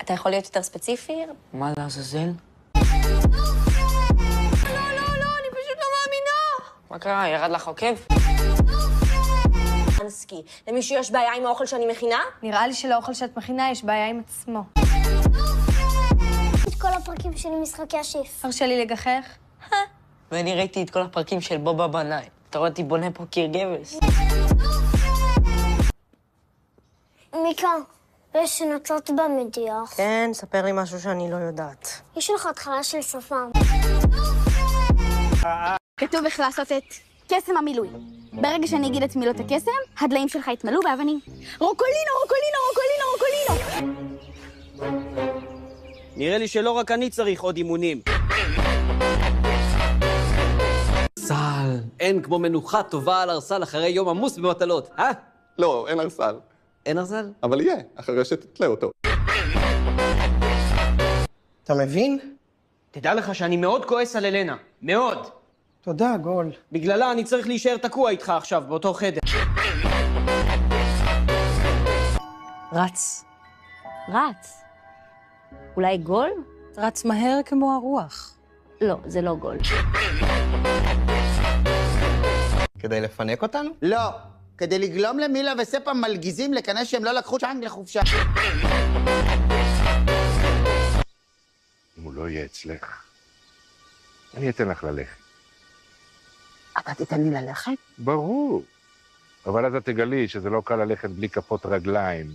אתה יכול להיות יותר ספציפי? מה לעזאזל? לא, אני פשוט לא מאמינה. מה קרה? ירד לך עוקב? אנסקי, למישהו יש בעיה עם האוכל שאני מכינה? נראה לי שלאוכל שאת מכינה יש בעיה עם עצמו. את כל הפרקים של משחקי השף. הרשה לי לגחך? ואני ראיתי את כל הפרקים של בובה בנאי. אתה רואה אותי בונה פה קיר גבס. מיקה, יש שנוצות במדיח. כן, ספר לי משהו שאני לא יודעת. יש לך התחלה של שפה. כתוב איך לעשות את קסם המילוי. ברגע שאני אגיד את מילות הקסם, הדליים שלך יתמלאו באבנים. רוקולינו, רוקולינו, רוקולינו, רוקולינו! נראה לי שלא רק אני צריך עוד אימונים. סל. אין כמו מנוחה טובה על ארסל אחרי יום עמוס במטלות, אה? לא, אין ארסל. אין ארסל? אבל יהיה, אחרי שתתלה אותו. אתה מבין? תדע לך שאני מאוד כועס על אלנה. מאוד. תודה, גול. בגללה אני צריך להישאר תקוע איתך עכשיו, באותו חדר. רץ. רץ. אולי גול? רץ מהר כמו הרוח. לא, זה לא גול. כדי לפנק אותנו? לא, כדי לגלום למילה וספה מלגיזים לכנס שהם לא לקחו צ'אנג לחופשה. אם הוא לא יהיה אצלך, אני אתן לך ללכת. אתה תיתן לי ללכת? ברור. אבל אז את תגלי שזה לא קל ללכת בלי כפות רגליים.